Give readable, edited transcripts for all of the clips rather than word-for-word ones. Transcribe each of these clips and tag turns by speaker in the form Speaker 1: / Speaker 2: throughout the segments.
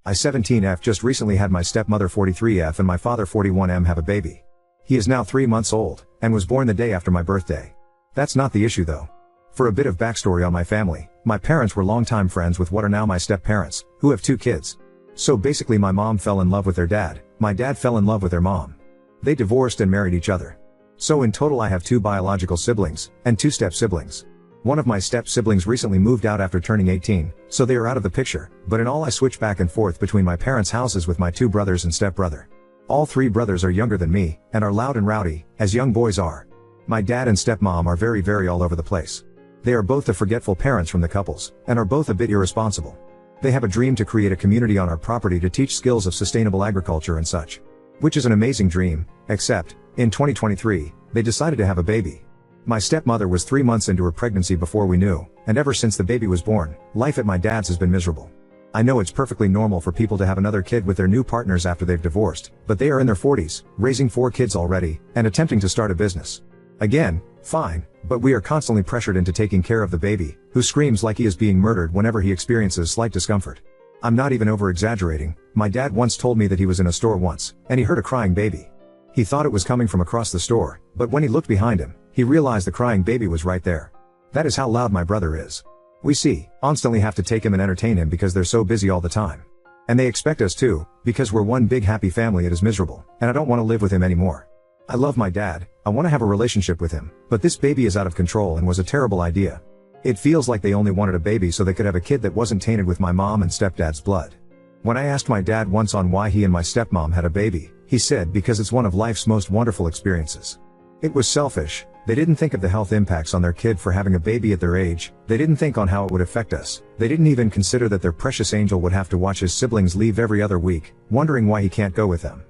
Speaker 1: I 17F just recently had my stepmother 43F and my father 41M have a baby. He is now 3 months old, and was born the day after my birthday. That's not the issue though. For a bit of backstory on my family, my parents were longtime friends with what are now my step-parents, who have 2 kids. So basically my mom fell in love with their dad, my dad fell in love with their mom. They divorced and married each other. So in total I have 2 biological siblings, and 2 step-siblings. One of my step-siblings recently moved out after turning 18, so they are out of the picture, but in all I switch back and forth between my parents' houses with my 2 brothers and step-brother. All 3 brothers are younger than me, and are loud and rowdy, as young boys are. My dad and stepmom are very all over the place. They are both the forgetful parents from the couples, and are both a bit irresponsible. They have a dream to create a community on our property to teach skills of sustainable agriculture and such. Which is an amazing dream, except, in 2023, they decided to have a baby. My stepmother was 3 months into her pregnancy before we knew, and ever since the baby was born, life at my dad's has been miserable. I know it's perfectly normal for people to have another kid with their new partners after they've divorced, but they are in their 40s, raising 4 kids already, and attempting to start a business. Again, fine, but we are constantly pressured into taking care of the baby, who screams like he is being murdered whenever he experiences slight discomfort. I'm not even over-exaggerating. My dad once told me that he was in a store once, and he heard a crying baby. He thought it was coming from across the store, but when he looked behind him, he realized the crying baby was right there. That is how loud my brother is. We constantly have to take him and entertain him because they're so busy all the time. And they expect us to, because we're one big happy family. It is miserable, and I don't want to live with him anymore. I love my dad, I want to have a relationship with him, but this baby is out of control and was a terrible idea. It feels like they only wanted a baby so they could have a kid that wasn't tainted with my mom and stepdad's blood. When I asked my dad once on why he and my stepmom had a baby, he said because it's one of life's most wonderful experiences. It was selfish. They didn't think of the health impacts on their kid for having a baby at their age, they didn't think on how it would affect us, they didn't even consider that their precious angel would have to watch his siblings leave every other week, wondering why he can't go with them.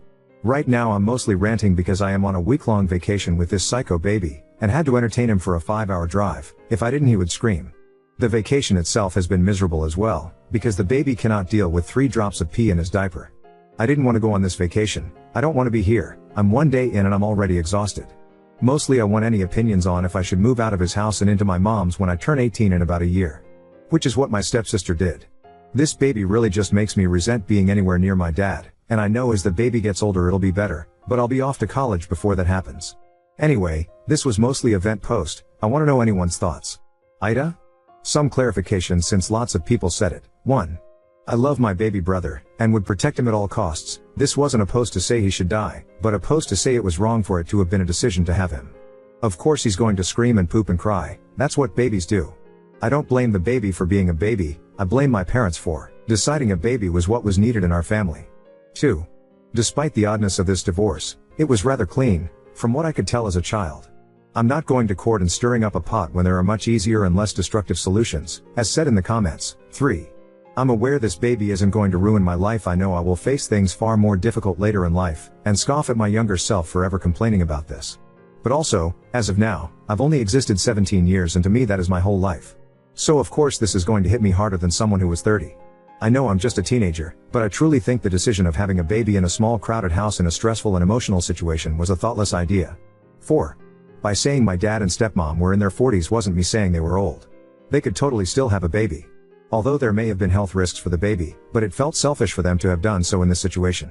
Speaker 1: Right now I'm mostly ranting because I am on a week-long vacation with this psycho baby, and had to entertain him for a 5-hour drive. If I didn't he would scream. The vacation itself has been miserable as well, because the baby cannot deal with 3 drops of pee in his diaper. I didn't want to go on this vacation, I don't want to be here, I'm 1 day in and I'm already exhausted. Mostly I want any opinions on if I should move out of his house and into my mom's when I turn 18 in about a year. Which is what my stepsister did. This baby really just makes me resent being anywhere near my dad, and I know as the baby gets older it'll be better, but I'll be off to college before that happens. Anyway, this was mostly a vent post, I want to know anyone's thoughts. Ida? Some clarification since lots of people said it. 1. I love my baby brother, and would protect him at all costs. This wasn't a post to say he should die, but a post to say it was wrong for it to have been a decision to have him. Of course he's going to scream and poop and cry, that's what babies do. I don't blame the baby for being a baby, I blame my parents for deciding a baby was what was needed in our family. 2. Despite the oddness of this divorce, it was rather clean, from what I could tell as a child. I'm not going to court and stirring up a pot when there are much easier and less destructive solutions, as said in the comments. 3. I'm aware this baby isn't going to ruin my life. I know I will face things far more difficult later in life, and scoff at my younger self for ever complaining about this. But also, as of now, I've only existed 17 years and to me that is my whole life. So of course this is going to hit me harder than someone who was 30. I know I'm just a teenager, but I truly think the decision of having a baby in a small crowded house in a stressful and emotional situation was a thoughtless idea. 4. By saying my dad and stepmom were in their 40s wasn't me saying they were old. They could totally still have a baby. Although there may have been health risks for the baby, but it felt selfish for them to have done so in this situation.